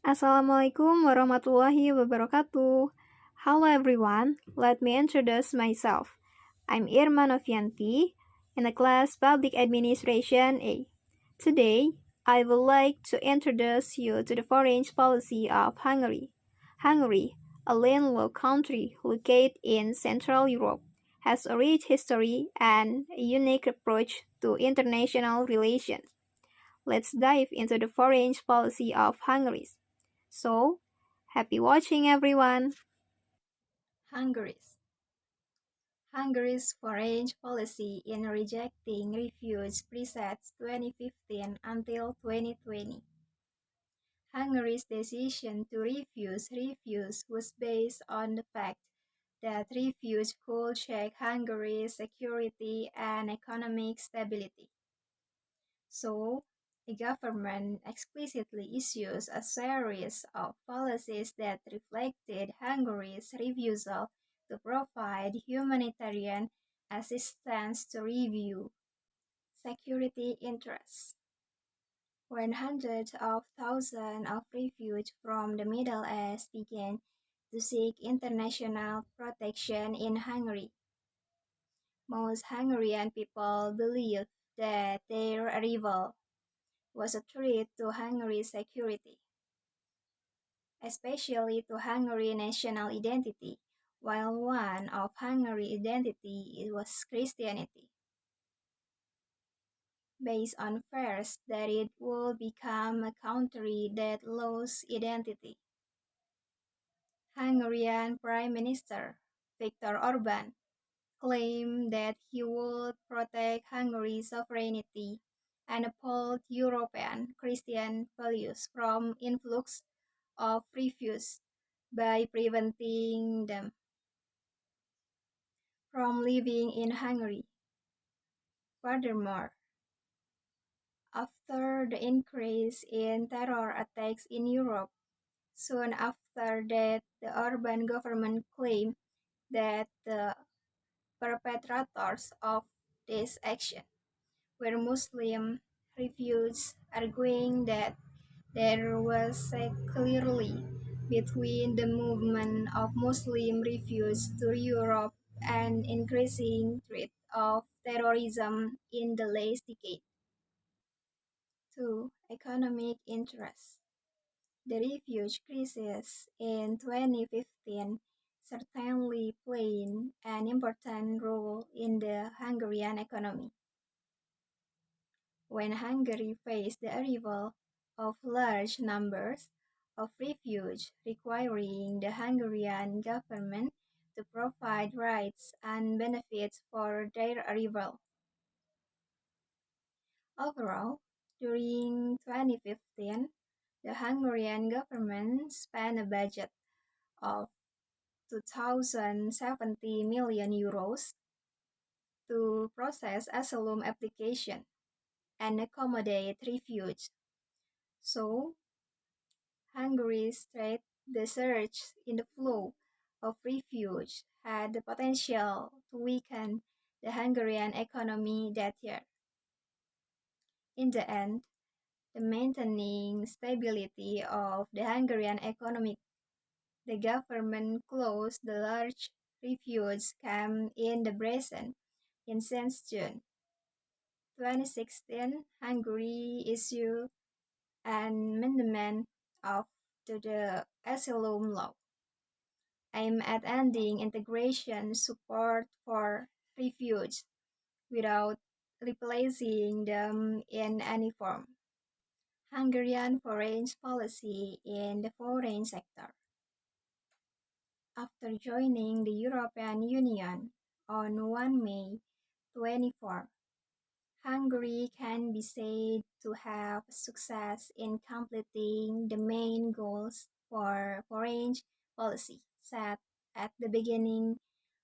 Assalamualaikum warahmatullahi wabarakatuh. Hello everyone, let me introduce myself. I'm Irma Novianti in the class Public Administration A. Today, I would like to introduce you to the foreign policy of Hungary. Hungary, a landlocked country located in Central Europe, has a rich history and a unique approach to international relations. Let's dive into the foreign policy of Hungary. So, happy watching everyone! Hungary's Hungary's foreign policy in rejecting refugees presets 2015 until 2020. Hungary's decision to refuse refugees was based on the fact that refugees could check Hungary's security and economic stability. So, the government explicitly issues a series of policies that reflected Hungary's refusal to provide humanitarian assistance to review security interests. When hundreds of thousands of refugees from the Middle East began to seek international protection in Hungary, most Hungarian people believed that their arrival was a threat to Hungary's security, especially to Hungary's national identity, while one of Hungary's identity was Christianity, based on fears that it would become a country that lost identity. Hungarian Prime Minister Viktor Orban claimed that he would protect Hungary's sovereignty and uphold European Christian values from influx of refugees by preventing them from living in Hungary. Furthermore, after the increase in terror attacks in Europe, soon after that the Orban government claimed that the perpetrators of this action were Muslim refugees, arguing that there was a clearly between the movement of Muslim refugees to Europe and increasing threat of terrorism in the last decade. 2. Economic interests. The refugee crisis in 2015 certainly played an important role in the Hungarian economy. When Hungary faced the arrival of large numbers of refugees requiring the Hungarian government to provide rights and benefits for their arrival. Overall, during 2015, the Hungarian government spent a budget of 2,070 million euros to process asylum application and accommodate refugees. So, Hungary stressed the surge in the flow of refugees had the potential to weaken the Hungarian economy that year. In the end, the maintaining stability of the Hungarian economy, the government closed the large refugee camp in the Debrecen in since June 2016. Hungary issued an amendment of to the asylum law, aimed at ending integration support for refugees without replacing them in any form. Hungarian foreign policy in the foreign sector. After joining the European Union on 1 May 24, Hungary can be said to have success in completing the main goals for foreign policy set at the beginning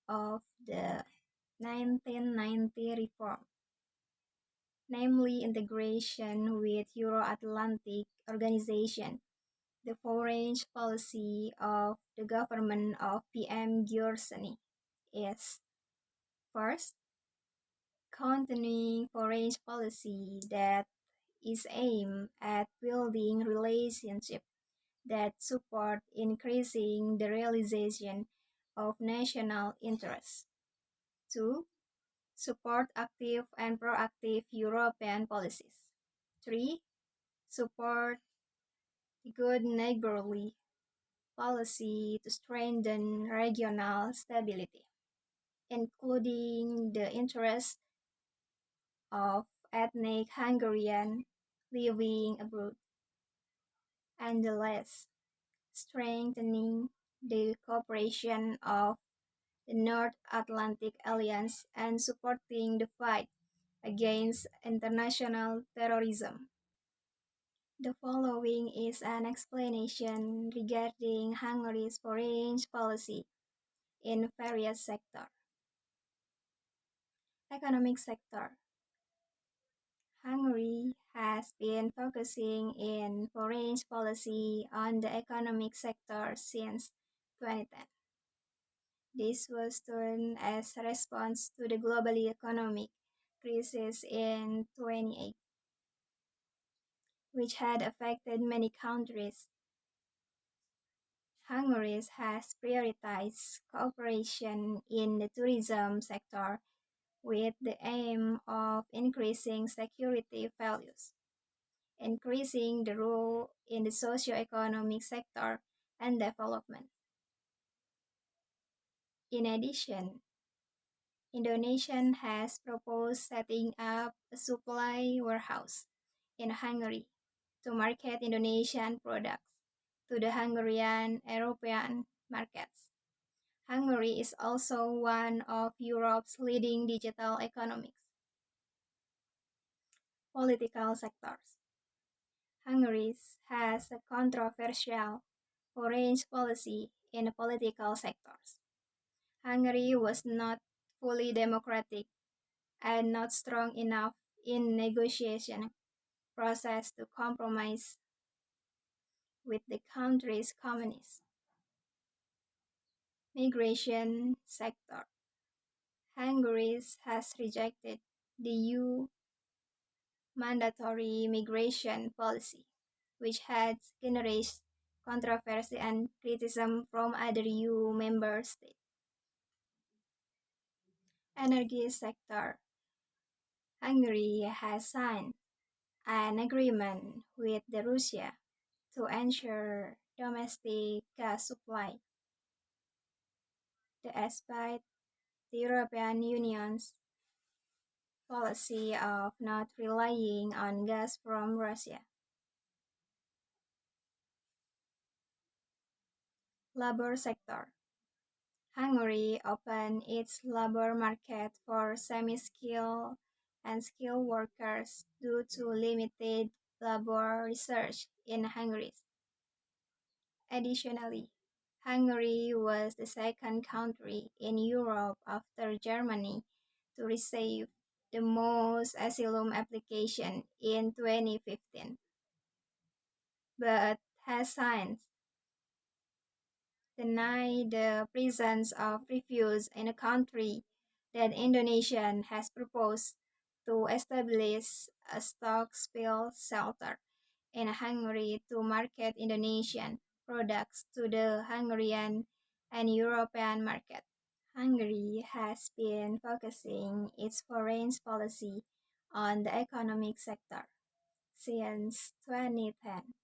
of the 1990 reform, namely integration with Euro-Atlantic Organization. The foreign policy of the government of PM Giorgiani is First, continuing foreign policy that is aimed at building relationships that support increasing the realization of national interests. 2. Support active and proactive European policies. 3. Support good neighborly policy to strengthen regional stability, including the interests of ethnic Hungarian living abroad, and the last, strengthening the cooperation of the North Atlantic Alliance and supporting the fight against international terrorism. The following is an explanation regarding Hungary's foreign policy in various sectors. Economic sector. Hungary has been focusing in foreign policy on the economic sector since 2010. This was done as a response to the global economic crisis in 2008, which had affected many countries. Hungary has prioritized cooperation in the tourism sector with the aim of increasing security values, increasing the role in the socio-economic sector and development. In addition, Indonesia has proposed setting up a supply warehouse in Hungary to market Indonesian products to the Hungarian European markets. Hungary is also one of Europe's leading digital economies. Political sectors. Hungary has a controversial foreign policy in the political sectors. Hungary was not fully democratic and not strong enough in negotiation process to compromise with the country's communists. Migration sector. Hungary has rejected the EU mandatory migration policy, which has generated controversy and criticism from other EU member states. Energy sector. Hungary has signed an agreement with Russia to ensure domestic gas supply. Despite the European Union's policy of not relying on gas from Russia. Labor sector. Hungary opened its labor market for semi-skilled and skilled workers due to limited labor research in Hungary. Additionally, Hungary was the second country in Europe after Germany to receive the most asylum applications in 2015, but has since denied the presence of refugees in a country that Indonesia has proposed to establish a stockpile shelter in Hungary to market Indonesian products to the Hungarian and European market. Hungary has been focusing its foreign policy on the economic sector since 2010.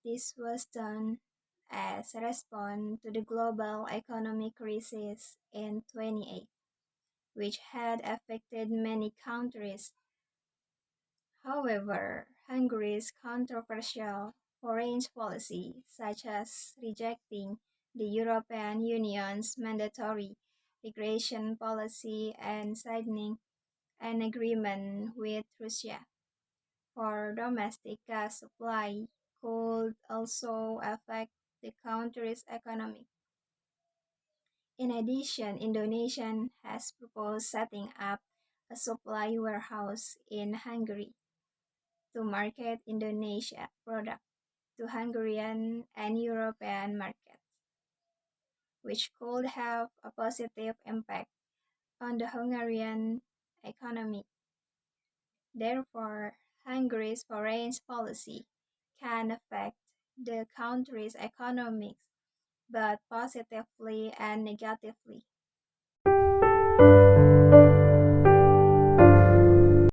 This was done as a response to the global economic crisis in 2008, which had affected many countries. However, Hungary's controversial foreign policy, such as rejecting the European Union's mandatory migration policy and signing an agreement with Russia for domestic gas supply, could also affect the country's economy. In addition, Indonesia has proposed setting up a supply warehouse in Hungary to market Indonesia products to Hungarian and European markets, which could have a positive impact on the Hungarian economy. Therefore, Hungary's foreign policy can affect the country's economics both positively and negatively.